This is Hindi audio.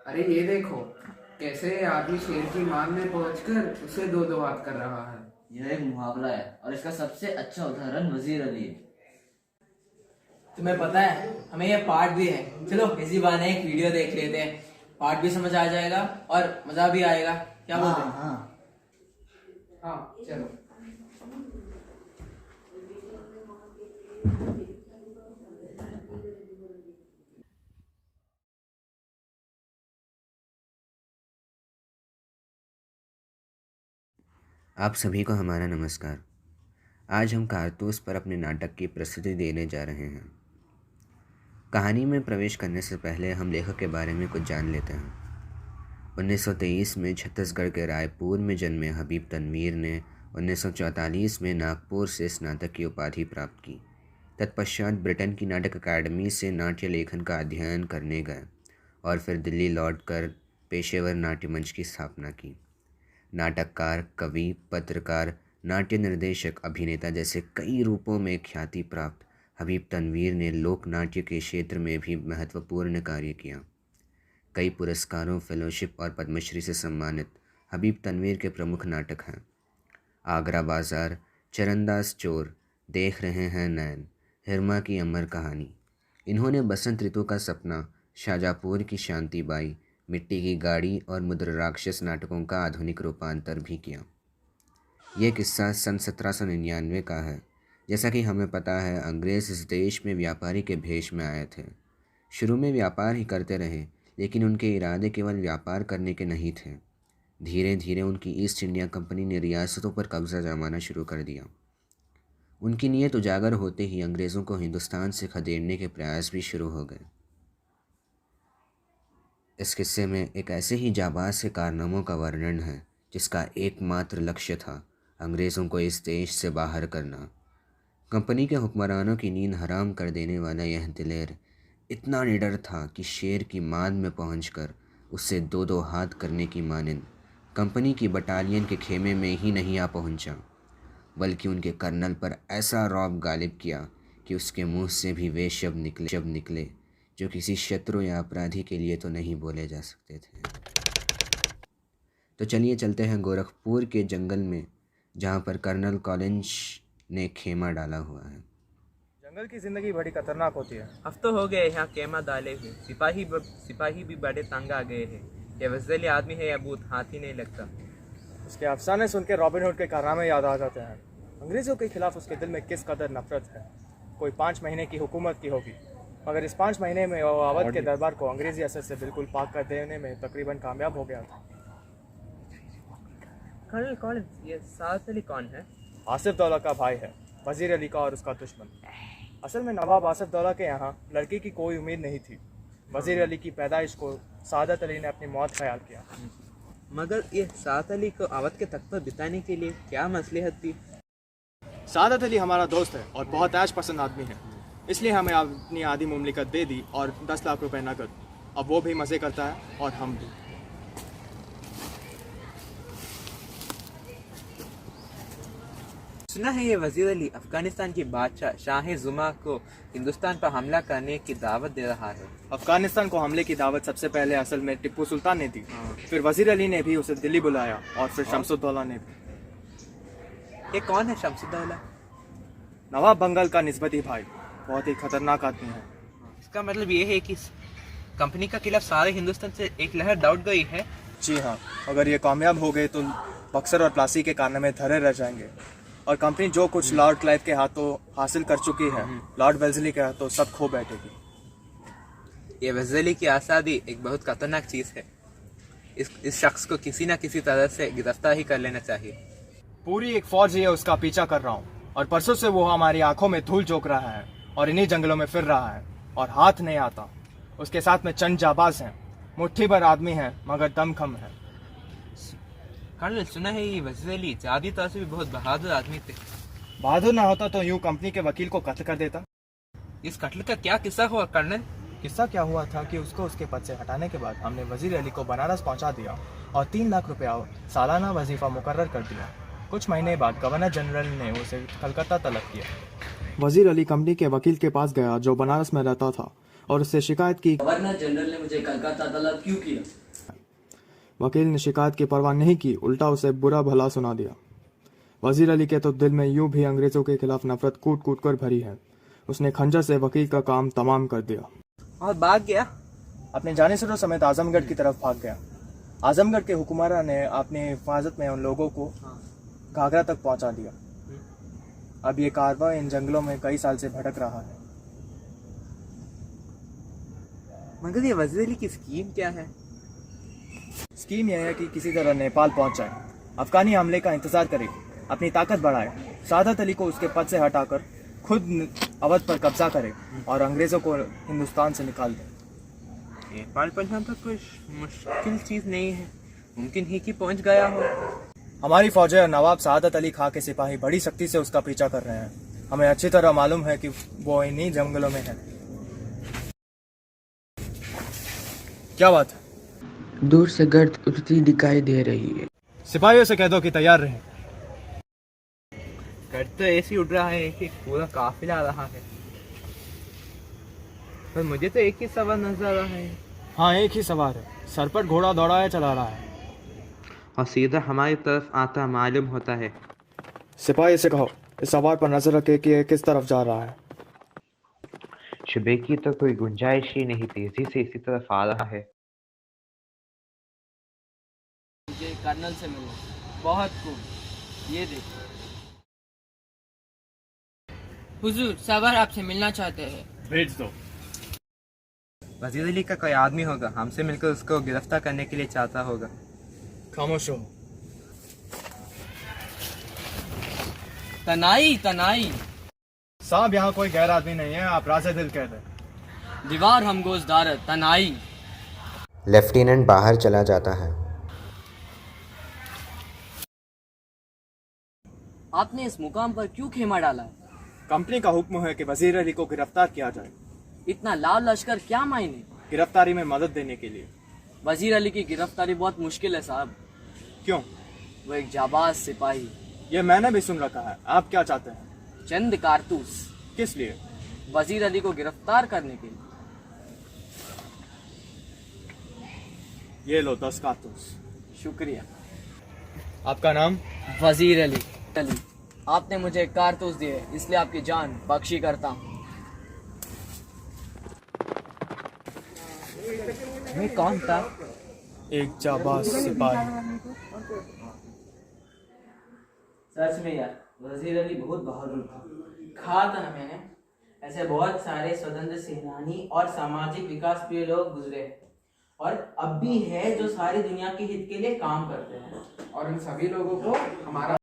अरे ये देखो, कैसे आदमी शेर की मान में पहुंचकर उसे दो दो हाथ कर रहा है। यह एक मुहावरा है और इसका सबसे अच्छा उदाहरण वजीर अली है। तुम्हें पता है हमें ये पाठ भी है। चलो इसी बहाने एक वीडियो देख लेते हैं, पाठ भी समझ आ जाएगा और मजा भी आएगा। क्या बोलते हैं? हाँ चलो। आप सभी को हमारा नमस्कार। आज हम कारतूस पर अपने नाटक की प्रस्तुति देने जा रहे हैं। कहानी में प्रवेश करने से पहले हम लेखक के बारे में कुछ जान लेते हैं। 1923 में छत्तीसगढ़ के रायपुर में जन्मे हबीब तनवीर ने 1944 में नागपुर से स्नातक की उपाधि प्राप्त की। तत्पश्चात ब्रिटेन की नाटक अकादमी से नाट्य लेखन का अध्ययन करने गए और फिर दिल्ली लौटकर पेशेवर नाट्य मंच की स्थापना की। नाटककार, कवि, पत्रकार, नाट्य निर्देशक, अभिनेता जैसे कई रूपों में ख्याति प्राप्त हबीब तनवीर ने लोक नाट्य के क्षेत्र में भी महत्वपूर्ण कार्य किया। कई पुरस्कारों, फेलोशिप और पद्मश्री से सम्मानित हबीब तनवीर के प्रमुख नाटक हैं आगरा बाजार, चरणदास चोर, देख रहे हैं नैन, हिरमा की अमर कहानी। इन्होंने बसंत ऋतु का सपना, शाजापुर की शांति बाई, मिट्टी की गाड़ी और मुद्र राक्षस नाटकों का आधुनिक रूपांतर भी किया। ये किस्सा सन 1799 का है। जैसा कि हमें पता है, अंग्रेज़ इस देश में व्यापारी के भेष में आए थे। शुरू में व्यापार ही करते रहे, लेकिन उनके इरादे केवल व्यापार करने के नहीं थे। धीरे धीरे उनकी ईस्ट इंडिया कंपनी ने रियासतों पर कब्जा जमाना शुरू कर दिया। उनकी नीयत उजागर होते ही अंग्रेज़ों को हिंदुस्तान से खदेड़ने के प्रयास भी शुरू हो गए। इस किस्से में एक ऐसे ही जाबाज के कारनामों का वर्णन है जिसका एकमात्र लक्ष्य था अंग्रेज़ों को इस देश से बाहर करना। कंपनी के हुक्मरानों की नींद हराम कर देने वाला यह दिलेर इतना निडर था कि शेर की मांद में पहुंचकर उससे दो दो हाथ करने की मानिंद कंपनी की बटालियन के खेमे में ही नहीं आ पहुंचा, बल्कि उनके कर्नल पर ऐसा रौब गालिब किया कि उसके मुंह से भी वे शब्द निकले जो किसी शत्रु या अपराधी के लिए तो नहीं बोले जा सकते थे। तो चलिए चलते हैं गोरखपुर के जंगल में, जहाँ पर कर्नल कॉलिंस ने खेमा डाला हुआ है। जंगल की जिंदगी बड़ी खतरनाक होती है। हफ्तों हो गए यहाँ खेमा डाले हुए, सिपाही भी बड़े तंग आ गए हैं। ये वज़ीली आदमी है या भूत, हाथ ही नहीं लगता। उसके अफसाने सुन के रॉबिन हुड के कारनामे याद आ जाते हैं। अंग्रेजों के खिलाफ उसके दिल में किस कदर नफरत है। कोई 5 महीने की हुकूमत की होगी, मगर इस 5 महीने में वो अवध के दरबार को अंग्रेजी असर से बिल्कुल पाक कर देने में तकरीबन कामयाब हो गया था। कर्नल कॉलिंस, ये साद अली कौन है? आसिफ दौला का भाई है, वजीर अली का और उसका दुश्मन। असल में नवाब आसिफ दौला के यहाँ लड़की की कोई उम्मीद नहीं थी। वजीर अली की पैदाइश को सादत अली ने अपनी मौत ख्याल किया। मगर ये साद अली को अवध के तख्त पर बिताने के लिए क्या मसलहत थी? सादत अली हमारा दोस्त है और बहुत ऐश पसंद आदमी है, इसलिए हमें अपनी आधी मुमलिकत दे दी और 10 लाख रुपए नकद। अब वो भी मज़े करता है और हम भी। सुना है ये वजीर अली अफगानिस्तान की बादशाह शाह जुमा को हिंदुस्तान पर हमला करने की दावत दे रहा है। अफगानिस्तान को हमले की दावत सबसे पहले असल में टिप्पू सुल्तान ने दी। फिर वजीर अली ने भी उसे दिल्ली बुलाया और फिर शमसुद्दौला ने भी। ये कौन है शमसुद्दौला? नवाब बंगाल का निस्बती भाई, बहुत ही खतरनाक आदमी है। इसका मतलब ये है कि कंपनी का खिलाफ सारे हिंदुस्तान से एक लहर दौड़ गई है। जी हाँ, अगर ये कामयाब हो गए तो बक्सर और प्लासी के कारनामे धरे रह जाएंगे और कंपनी जो कुछ लॉर्ड क्लाइव के हाथों हासिल कर चुकी है, लॉर्ड वेल्जली के हाथों सब खो बैठेगी। ये वेल्जली की आज़ादी एक बहुत खतरनाक चीज़ है। इस शख्स को किसी न किसी तरह से गिरफ्तार ही कर लेना चाहिए। पूरी एक फौज है उसका पीछा कर रहा हूँ और परसों से वो हमारी आंखों में धूल झोंक रहा है और इन्हीं जंगलों में फिर रहा है और हाथ नहीं आता। उसके साथ में चंद जाबाज हैं, मुट्ठी भर आदमी हैं मगर दम कम है। कर्नल, सुना है ये वजीर अली जादी तौर से भी बहुत बहादुर आदमी थे। बहादुर ना होता तो यूं कंपनी के वकील को कत्ल कर देता। इस कत्ल का क्या किस्सा हुआ कर्नल? किस्सा क्या हुआ था कि उसको उसके पद से हटाने के बाद हमने वजीर अली को बनारस पहुंचा दिया और 3 लाख रुपया सालाना वजीफा मुकर्रर कर दिया। कुछ महीने बाद गवर्नर जनरल ने उसे कलकत्ता तलब किया। वजीर अली कंपनी के वकील के पास गया जो बनारस में रहता था। और उससे शिकायत की। गवर्नर जनरल ने मुझे कलकत्ता तलब क्यों किया? वकील ने शिकायत की परवाह नहीं की, उल्टा उसे बुरा भला सुना दिया। वजीर अली के तो दिल में यूं भी अंग्रेजों के खिलाफ नफरत कूट कूट कर भरी है। उसने खंजर से वकील का काम तमाम कर दिया और भाग गया। अपने जानिसरों समेत आजमगढ़ की तरफ भाग गया। आजमगढ़ के हुकुमरा ने अपनी हिफाजत में उन लोगों को घाघरा तक पहुंचा दिया। अब ये कारवां इन जंगलों में कई साल से भटक रहा है। मगर ये वजीर अली की स्कीम क्या है? स्कीम यह है कि किसी तरह नेपाल पहुंच जाए, अफगानी हमले का इंतजार करे, अपनी ताकत बढ़ाए, सादत अली को उसके पद से हटाकर खुद अवध पर कब्जा करे और अंग्रेजों को हिंदुस्तान से निकाल दे। नेपाल पहुंचना तो कुछ मुश्किल चीज नहीं है, मुमकिन ही कि पहुंच गया हो। हमारी फौजें और नवाब सादत अली खां के सिपाही बड़ी सख्ती से उसका पीछा कर रहे हैं। हमें अच्छी तरह मालूम है कि वो इन्हीं जंगलों में है। क्या बात है? दूर से गर्द उड़ती दिखाई दे रही है। सिपाहियों से कह दो कि तैयार रहें। गर्द तो ऐसी उड़ रहा है कि पूरा काफिला आ रहा है, पर मुझे तो एक ही सवार नजर आ रहा है। हाँ, एक ही सवार है, सर पर घोड़ा दौड़ाया चला रहा है और सीधा हमारी तरफ आता मालूम होता है। सिपाही से कहो इस सवार पर नजर रखे कि ये किस तरफ जा रहा है। शुबे की तो कोई गुंजाइश ही नहीं, तेजी से इसी तरफ आ रहा है। मुझे कर्नल से मिलना बहुत खूब। ये देखो हुजूर, सवार आपसे मिलना चाहते हैं। भेज दो। वजीर अली का कोई आदमी होगा, हमसे मिलकर उसको गिरफ्तार करने के लिए चाहता होगा। खामोश हो। तनाई तनाई साहब, यहाँ कोई गैर आदमी नहीं है, आप राजे दिल कहते। दीवार हम गोशदारत तनाई। लेफ्टिनेंट बाहर चला जाता है। आपने इस मुकाम पर क्यों खेमा डाला है? कंपनी का हुक्म है कि वजीर अली को गिरफ्तार किया जाए। इतना लाल लश्कर क्या मायने? गिरफ्तारी में मदद देने के लिए। वजीर अली की गिरफ्तारी बहुत मुश्किल है साहब। क्यों? वो एक जाबाज सिपाही। ये मैंने भी सुन रखा है। आप क्या चाहते हैं? चंद कारतूस किस लिए? वजीर अली को गिरफ्तार करने के लिए। ये लो 10 कारतूस। शुक्रिया। आपका नाम? वजीर अली। आपने मुझे कारतूस दिए, इसलिए आपकी जान बख्शी करता हूँ। मैं कौन था? एक जाबाज सिपाही। सच में यार, वजीर अली बहुत बहादुर था। कहा था ना मैंने, ऐसे बहुत सारे स्वतंत्र सेनानी और सामाजिक विकास प्रिय लोग गुजरे और अब भी है जो सारी दुनिया के हित के लिए काम करते हैं। और इन सभी लोगों को हमारा